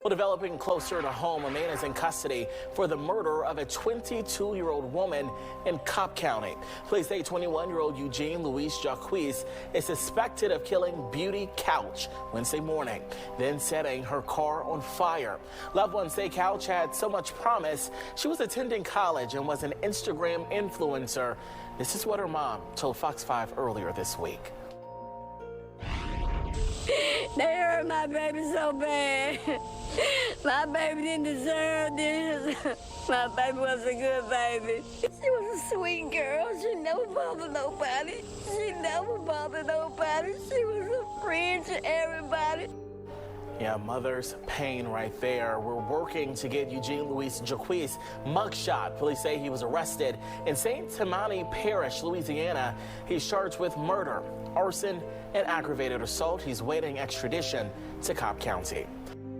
Well, developing closer to home, a man is in custody for the murder of a 22-year-old woman in Cobb County. Police say 21-year-old Eugene Louis Jacques is suspected of killing Beauty Couch Wednesday morning, then setting her car on fire. Loved ones say Couch had so much promise. She was attending college and was an Instagram influencer. This is what her mom told Fox 5 earlier this week. They hurt my baby so bad. My baby didn't deserve this. My baby was a good baby. She was a sweet girl. She never bothered nobody. She was a friend to everybody. Yeah, mother's pain right there. We're working to get Eugene Louis Jacques mugshot. Police say he was arrested in St. Tammany Parish, Louisiana. He's charged with murder, arson, and aggravated assault. He's waiting extradition to Cobb County.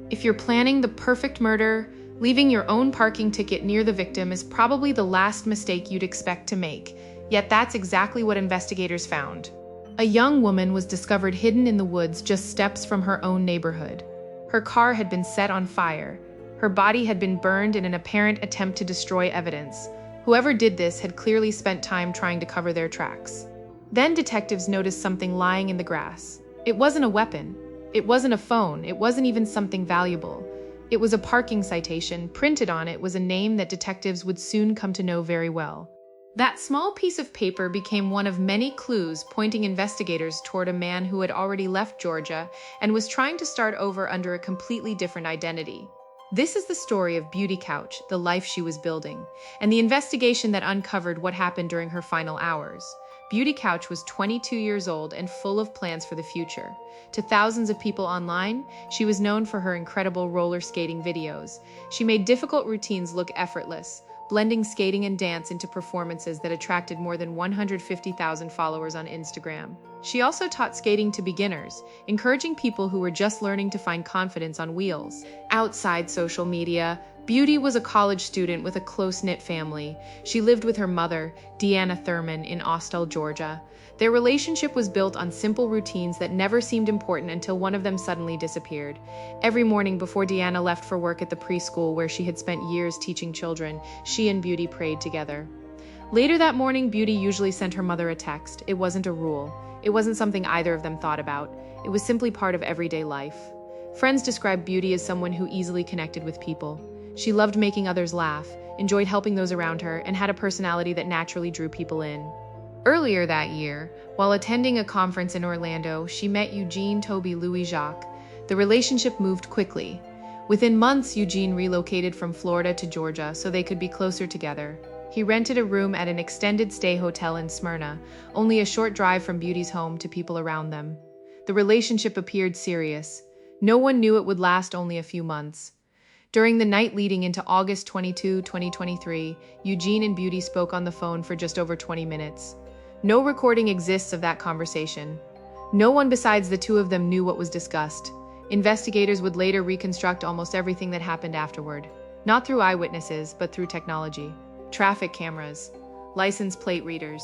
If you're planning the perfect murder, leaving your own parking ticket near the victim is probably the last mistake you'd expect to make. Yet that's exactly what investigators found. A young woman was discovered hidden in the woods just steps from her own neighborhood. Her car had been set on fire. Her body had been burned in an apparent attempt to destroy evidence. Whoever did this had clearly spent time trying to cover their tracks. Then detectives noticed something lying in the grass. It wasn't a weapon. It wasn't a phone. It wasn't even something valuable. It was a parking citation. Printed on it was a name that detectives would soon come to know very well. That small piece of paper became one of many clues pointing investigators toward a man who had already left Georgia and was trying to start over under a completely different identity. This is the story of Beauty Couch, the life she was building, and the investigation that uncovered what happened during her final hours. Beauty Couch was 22 years old and full of plans for the future. To thousands of people online, she was known for her incredible roller skating videos. She made difficult routines look effortless, blending skating and dance into performances that attracted more than 150,000 followers on Instagram. She also taught skating to beginners, encouraging people who were just learning to find confidence on wheels. Outside social media, Beauty was a college student with a close-knit family. She lived with her mother, Deanna Thurman, in Austell, Georgia. Their relationship was built on simple routines that never seemed important until one of them suddenly disappeared. Every morning before Deanna left for work at the preschool where she had spent years teaching children, she and Beauty prayed together. Later that morning, Beauty usually sent her mother a text. It wasn't a rule. It wasn't something either of them thought about. It was simply part of everyday life. Friends described Beauty as someone who easily connected with people. She loved making others laugh, enjoyed helping those around her, and had a personality that naturally drew people in. Earlier that year, while attending a conference in Orlando, she met Eugene Tobi Louis Jacques. The relationship moved quickly. Within months, Eugene relocated from Florida to Georgia so they could be closer together. He rented a room at an extended stay hotel in Smyrna, only a short drive from Beauty's home to people around them. The relationship appeared serious. No one knew it would last only a few months. During the night leading into August 22, 2023, Eugene and Beauty spoke on the phone for just over 20 minutes. No recording exists of that conversation. No one besides the two of them knew what was discussed. Investigators would later reconstruct almost everything that happened afterward, not through eyewitnesses, but through technology. Traffic cameras, license plate readers,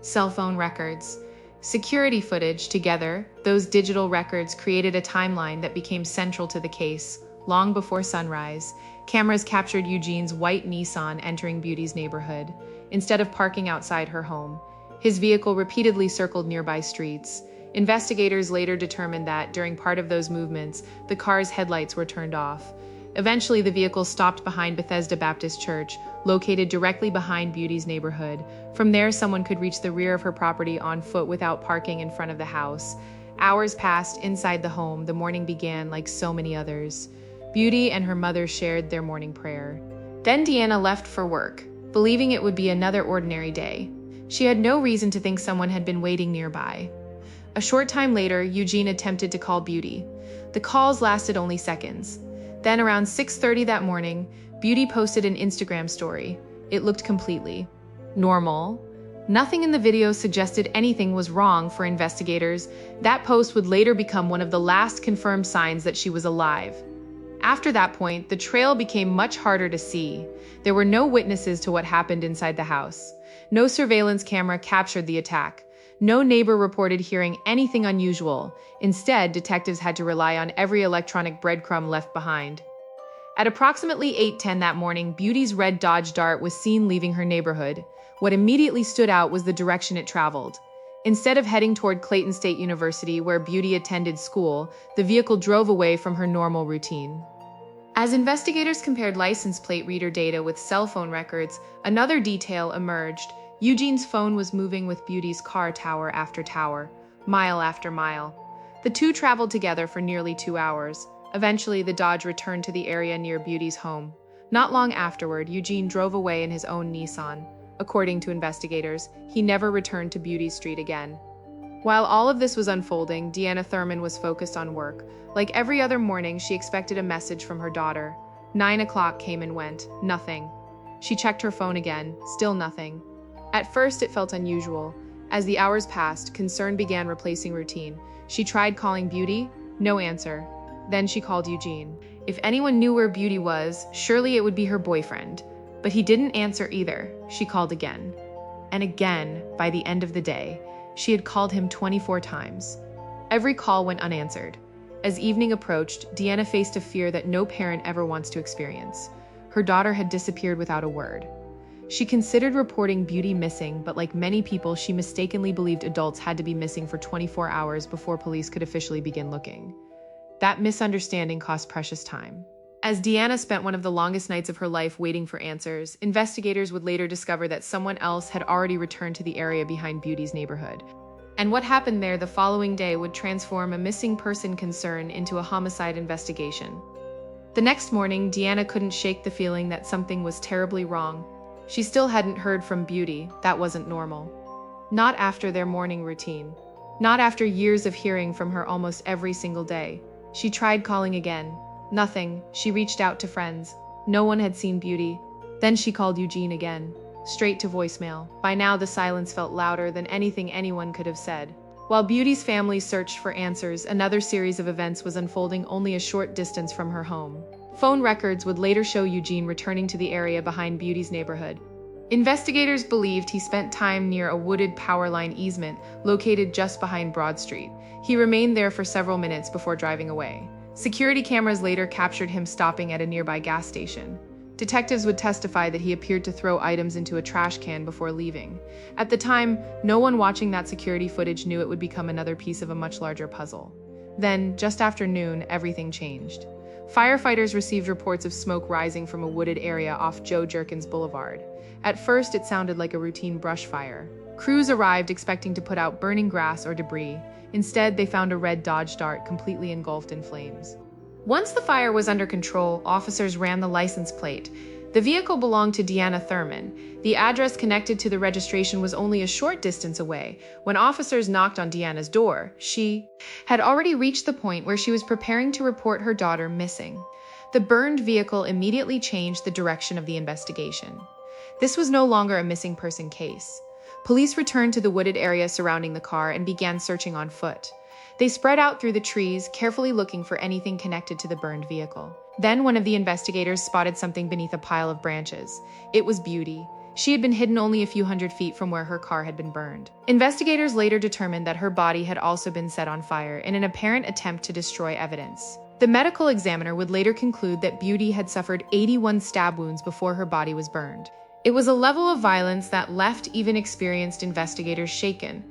cell phone records, security footage. Together, those digital records created a timeline that became central to the case. Long before sunrise, cameras captured Eugene's white Nissan entering Beauty's neighborhood. Instead of parking outside her home, his vehicle repeatedly circled nearby streets. Investigators later determined that, during part of those movements, the car's headlights were turned off. Eventually, the vehicle stopped behind Bethesda Baptist Church, located directly behind Beauty's neighborhood. From there, someone could reach the rear of her property on foot without parking in front of the house. Hours passed inside the home. The morning began like so many others. Beauty and her mother shared their morning prayer. Then Deanna left for work, believing it would be another ordinary day. She had no reason to think someone had been waiting nearby. A short time later, Eugene attempted to call Beauty. The calls lasted only seconds. Then around 6:30 that morning, Beauty posted an Instagram story. It looked completely normal. Nothing in the video suggested anything was wrong for investigators. That post would later become one of the last confirmed signs that she was alive. After that point, the trail became much harder to see. There were no witnesses to what happened inside the house. No surveillance camera captured the attack. No neighbor reported hearing anything unusual. Instead, detectives had to rely on every electronic breadcrumb left behind. At approximately 8:10 that morning, Beauty's red Dodge Dart was seen leaving her neighborhood. What immediately stood out was the direction it traveled. Instead of heading toward Clayton State University, where Beauty attended school, the vehicle drove away from her normal routine. As investigators compared license plate reader data with cell phone records, another detail emerged. Eugene's phone was moving with Beauty's car tower after tower, mile after mile. The two traveled together for nearly 2 hours. Eventually, the Dodge returned to the area near Beauty's home. Not long afterward, Eugene drove away in his own Nissan. According to investigators, he never returned to Beauty Street again. While all of this was unfolding, Deanna Thurman was focused on work. Like every other morning, she expected a message from her daughter. 9 o'clock came and went. Nothing. She checked her phone again. Still nothing. At first, it felt unusual. As the hours passed, concern began replacing routine. She tried calling Beauty. No answer. Then she called Eugene. If anyone knew where Beauty was, surely it would be her boyfriend. But he didn't answer either. She called again. And again, by the end of the day, she had called him 24 times. Every call went unanswered. As evening approached, Deanna faced a fear that no parent ever wants to experience. Her daughter had disappeared without a word. She considered reporting Beauty missing, but like many people, she mistakenly believed adults had to be missing for 24 hours before police could officially begin looking. That misunderstanding cost precious time. As Deanna spent one of the longest nights of her life waiting for answers, investigators would later discover that someone else had already returned to the area behind Beauty's neighborhood. And what happened there the following day would transform a missing person concern into a homicide investigation. The next morning, Deanna couldn't shake the feeling that something was terribly wrong. She still hadn't heard from Beauty. That wasn't normal. Not after their morning routine. Not after years of hearing from her almost every single day. She tried calling again. Nothing. She reached out to friends. No one had seen Beauty. Then she called Eugene again. Straight to voicemail. By now, the silence felt louder than anything anyone could have said. While Beauty's family searched for answers, another series of events was unfolding only a short distance from her home. Phone records would later show Eugene returning to the area behind Beauty's neighborhood. Investigators believed he spent time near a wooded power line easement located just behind Broad Street. He remained there for several minutes before driving away. Security cameras later captured him stopping at a nearby gas station. Detectives would testify that he appeared to throw items into a trash can before leaving. At the time, no one watching that security footage knew it would become another piece of a much larger puzzle. Then, just after noon, everything changed. Firefighters received reports of smoke rising from a wooded area off Joe Jerkins Boulevard. At first, it sounded like a routine brush fire. Crews arrived expecting to put out burning grass or debris. Instead, they found a red Dodge Dart completely engulfed in flames. Once the fire was under control, officers ran the license plate. The vehicle belonged to Deanna Thurman. The address connected to the registration was only a short distance away. When officers knocked on Deanna's door, she had already reached the point where she was preparing to report her daughter missing. The burned vehicle immediately changed the direction of the investigation. This was no longer a missing person case. Police returned to the wooded area surrounding the car and began searching on foot. They spread out through the trees, carefully looking for anything connected to the burned vehicle. Then one of the investigators spotted something beneath a pile of branches. It was Beauty. She had been hidden only a few hundred feet from where her car had been burned. Investigators later determined that her body had also been set on fire in an apparent attempt to destroy evidence. The medical examiner would later conclude that Beauty had suffered 81 stab wounds before her body was burned. It was a level of violence that left even experienced investigators shaken.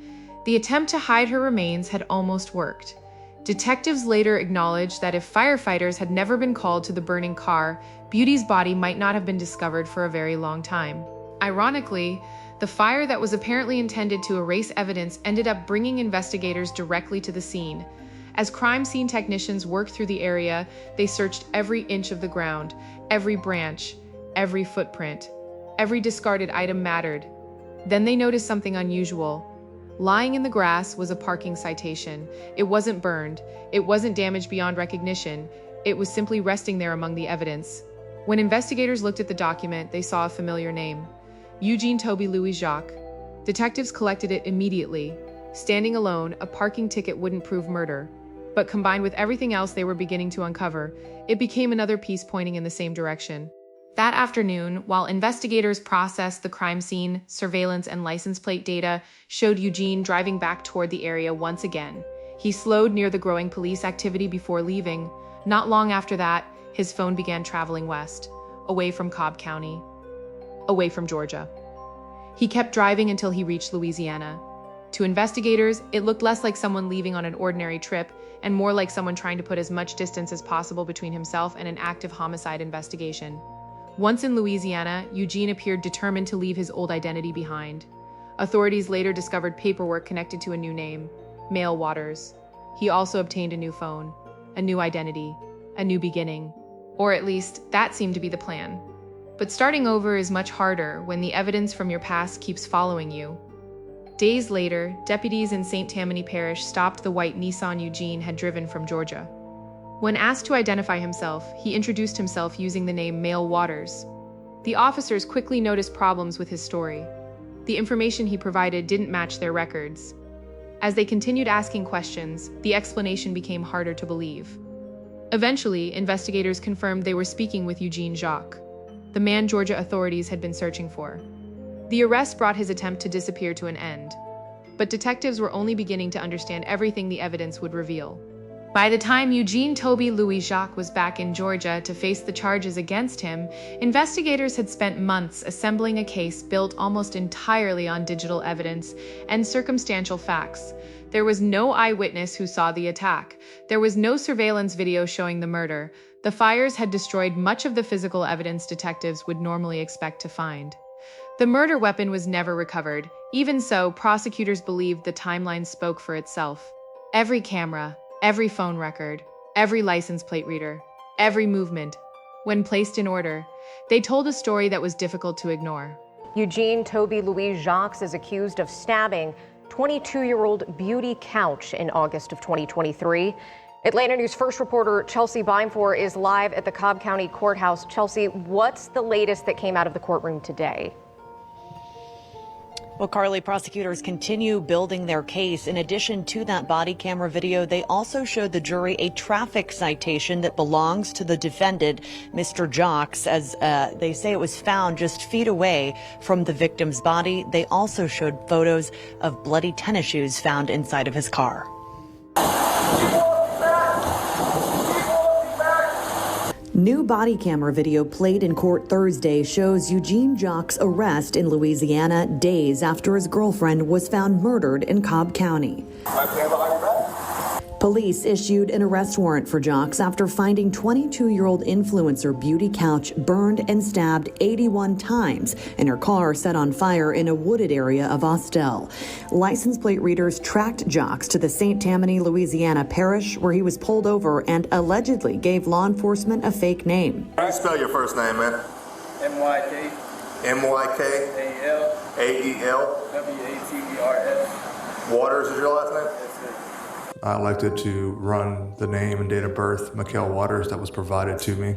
The attempt to hide her remains had almost worked. Detectives later acknowledged that if firefighters had never been called to the burning car, Beauty's body might not have been discovered for a very long time. Ironically, the fire that was apparently intended to erase evidence ended up bringing investigators directly to the scene. As crime scene technicians worked through the area, they searched every inch of the ground, every branch, every footprint. Every discarded item mattered. Then they noticed something unusual. Lying in the grass was a parking citation. It wasn't burned. It wasn't damaged beyond recognition. It was simply resting there among the evidence. When investigators looked at the document, they saw a familiar name. Eugene Tobi Louis Jacques. Detectives collected it immediately. Standing alone, a parking ticket wouldn't prove murder. But combined with everything else they were beginning to uncover, it became another piece pointing in the same direction. That afternoon, while investigators processed the crime scene, surveillance and license plate data showed Eugene driving back toward the area once again. He slowed near the growing police activity before leaving. Not long after that, his phone began traveling west, away from Cobb County, away from Georgia. He kept driving until he reached Louisiana. To investigators, it looked less like someone leaving on an ordinary trip and more like someone trying to put as much distance as possible between himself and an active homicide investigation. Once in Louisiana, Eugene appeared determined to leave his old identity behind. Authorities later discovered paperwork connected to a new name, Mail Waters. He also obtained a new phone, a new identity, a new beginning. Or at least, that seemed to be the plan. But starting over is much harder when the evidence from your past keeps following you. Days later, deputies in St. Tammany Parish stopped the white Nissan Eugene had driven from Georgia. When asked to identify himself, he introduced himself using the name Mail Waters. The officers quickly noticed problems with his story. The information he provided didn't match their records. As they continued asking questions, the explanation became harder to believe. Eventually, investigators confirmed they were speaking with Eugene Jacques, the man Georgia authorities had been searching for. The arrest brought his attempt to disappear to an end, but detectives were only beginning to understand everything the evidence would reveal. By the time Eugene Tobi Louis Jacques was back in Georgia to face the charges against him, investigators had spent months assembling a case built almost entirely on digital evidence and circumstantial facts. There was no eyewitness who saw the attack. There was no surveillance video showing the murder. The fires had destroyed much of the physical evidence detectives would normally expect to find. The murder weapon was never recovered. Even so, prosecutors believed the timeline spoke for itself. Every camera, every phone record, every license plate reader, every movement, when placed in order, they told a story that was difficult to ignore. Eugene Tobi Louis Jacques is accused of stabbing 22-year-old Beauty Couch in August of 2023. Atlanta News First reporter Chelsea Beinfor is live at the Cobb County Courthouse. Chelsea, what's the latest that came out of the courtroom today? Well, Carly, prosecutors continue building their case. In addition to that body camera video, they also showed the jury a traffic citation that belongs to the defendant, Mr. Jacques, as they say it was found just feet away from the victim's body. They also showed photos of bloody tennis shoes found inside of his car. New body camera video played in court Thursday shows Eugene Jacques' arrest in Louisiana days after his girlfriend was found murdered in Cobb County. Police issued an arrest warrant for Jacques after finding 22-year-old influencer Beauty Couch burned and stabbed 81 times and her car set on fire in a wooded area of Austell. License plate readers tracked Jacques to the St. Tammany, Louisiana parish where he was pulled over and allegedly gave law enforcement a fake name. How do you spell your first name, man? M-Y-K. M-Y-K. A-E-L. A-E-L. W-A-T-E-R-S. Waters is your last name? That's it. I elected to run the name and date of birth, Mikhail Waters, that was provided to me,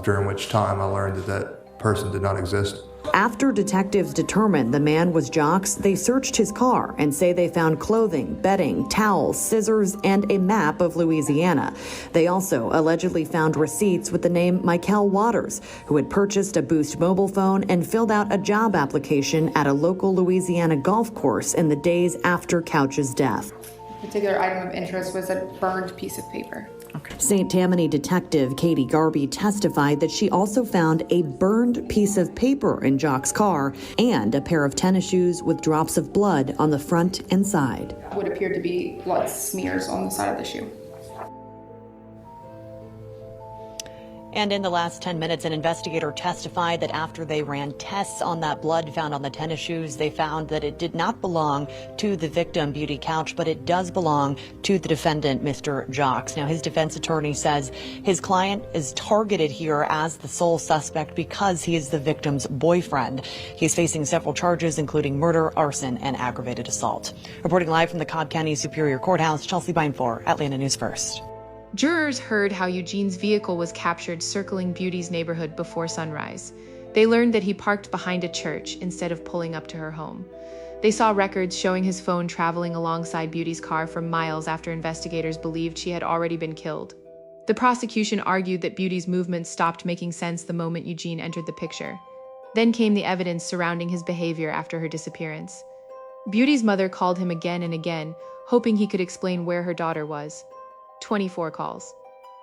during which time I learned that that person did not exist. After detectives determined the man was Jacques, they searched his car and say they found clothing, bedding, towels, scissors, and a map of Louisiana. They also allegedly found receipts with the name Mikhail Waters, who had purchased a Boost mobile phone and filled out a job application at a local Louisiana golf course in the days after Couch's death. Particular item of interest was a burned piece of paper. St. Tammany detective Katie Garby testified that she also found a burned piece of paper in Jacques' car and a pair of tennis shoes with drops of blood on the front and side. What appeared to be blood smears on the side of the shoe. And in the last 10 minutes, an investigator testified that after they ran tests on that blood found on the tennis shoes, they found that it did not belong to the victim, Beauty Couch, but it does belong to the defendant, Mr. Jacques. Now, his defense attorney says his client is targeted here as the sole suspect because he is the victim's boyfriend. He's facing several charges, including murder, arson, and aggravated assault. Reporting live from the Cobb County Superior Courthouse, Chelsea Beinfor, Atlanta News First. Jurors heard how Eugene's vehicle was captured circling Beauty's neighborhood before sunrise. They learned that he parked behind a church instead of pulling up to her home. They saw records showing his phone traveling alongside Beauty's car for miles after investigators believed she had already been killed. The prosecution argued that Beauty's movements stopped making sense the moment Eugene entered the picture. Then came the evidence surrounding his behavior after her disappearance. Beauty's mother called him again and again, hoping he could explain where her daughter was. 24 calls.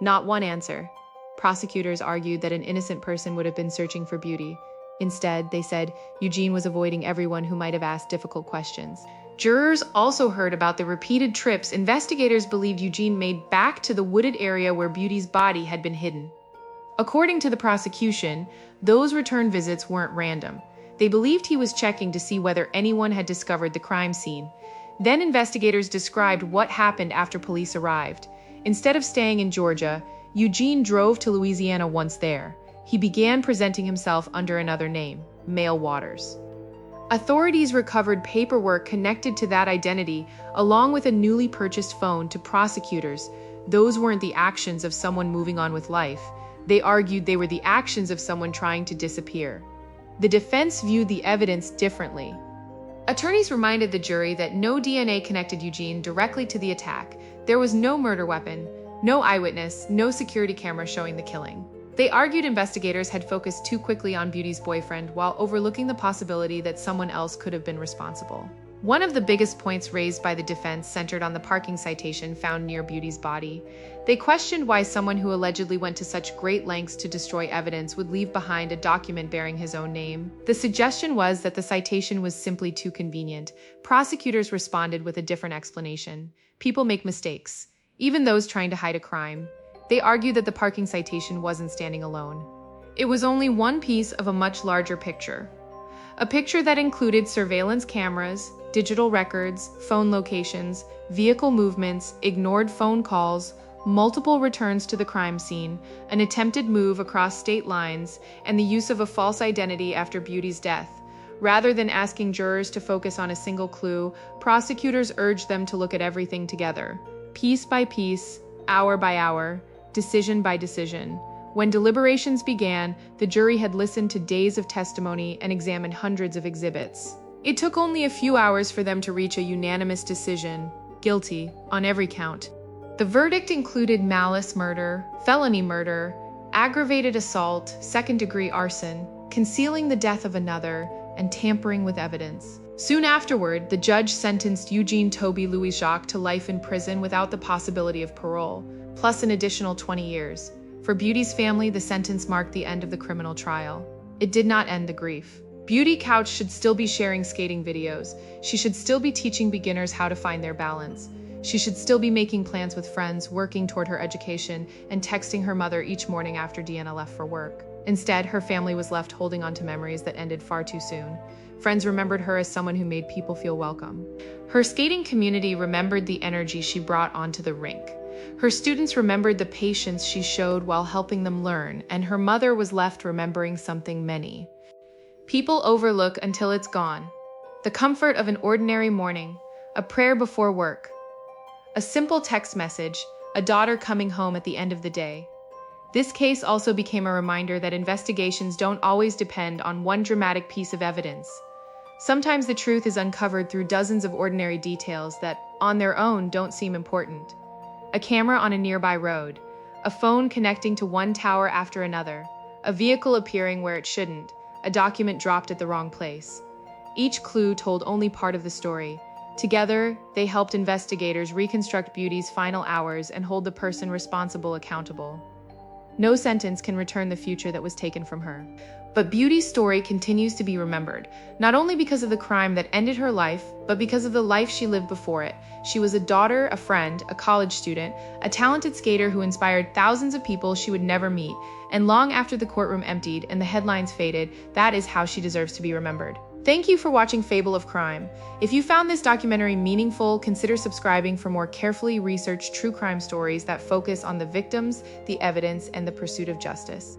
Not one answer. Prosecutors argued that an innocent person would have been searching for Beauty. Instead, they said Eugene was avoiding everyone who might have asked difficult questions. Jurors also heard about the repeated trips investigators believed Eugene made back to the wooded area where Beauty's body had been hidden. According to the prosecution, those return visits weren't random. They believed he was checking to see whether anyone had discovered the crime scene. Then investigators described what happened after police arrived. Instead of staying in Georgia, Eugene drove to Louisiana. Once there, he began presenting himself under another name, Male Waters. Authorities recovered paperwork connected to that identity, along with a newly purchased phone. To prosecutors, those weren't the actions of someone moving on with life. They argued they were the actions of someone trying to disappear. The defense viewed the evidence differently. Attorneys reminded the jury that no DNA connected Eugene directly to the attack. There was no murder weapon, no eyewitness, no security camera showing the killing. They argued investigators had focused too quickly on Beauty's boyfriend while overlooking the possibility that someone else could have been responsible. One of the biggest points raised by the defense centered on the parking citation found near Beauty's body. They questioned why someone who allegedly went to such great lengths to destroy evidence would leave behind a document bearing his own name. The suggestion was that the citation was simply too convenient. Prosecutors responded with a different explanation. People make mistakes, even those trying to hide a crime. They argued that the parking citation wasn't standing alone. It was only one piece of a much larger picture. A picture that included surveillance cameras, digital records, phone locations, vehicle movements, ignored phone calls, multiple returns to the crime scene, an attempted move across state lines, and the use of a false identity after Beauty's death. Rather than asking jurors to focus on a single clue, prosecutors urged them to look at everything together, piece by piece, hour by hour, decision by decision. When deliberations began, the jury had listened to days of testimony and examined hundreds of exhibits. It took only a few hours for them to reach a unanimous decision, guilty, on every count. The verdict included malice murder, felony murder, aggravated assault, second-degree arson, concealing the death of another, and tampering with evidence. Soon afterward, the judge sentenced Eugene Tobi Louis Jacques to life in prison without the possibility of parole, plus an additional 20 years. For Beauty's family, the sentence marked the end of the criminal trial. It did not end the grief. Beauty Couch should still be sharing skating videos. She should still be teaching beginners how to find their balance. She should still be making plans with friends, working toward her education, and texting her mother each morning after Deanna left for work. Instead, her family was left holding on to memories that ended far too soon. Friends remembered her as someone who made people feel welcome. Her skating community remembered the energy she brought onto the rink. Her students remembered the patience she showed while helping them learn, and her mother was left remembering something many people overlook until it's gone. The comfort of an ordinary morning, a prayer before work, a simple text message, a daughter coming home at the end of the day. This case also became a reminder that investigations don't always depend on one dramatic piece of evidence. Sometimes the truth is uncovered through dozens of ordinary details that, on their own, don't seem important. A camera on a nearby road, a phone connecting to one tower after another, a vehicle appearing where it shouldn't, a document dropped at the wrong place. Each clue told only part of the story. Together, they helped investigators reconstruct Beauty's final hours and hold the person responsible accountable. No sentence can return the future that was taken from her. But Beauty's story continues to be remembered, not only because of the crime that ended her life, but because of the life she lived before it. She was a daughter, a friend, a college student, a talented skater who inspired thousands of people she would never meet. And long after the courtroom emptied and the headlines faded, that is how she deserves to be remembered. Thank you for watching Fable of Crime. If you found this documentary meaningful, consider subscribing for more carefully researched true crime stories that focus on the victims, the evidence, and the pursuit of justice.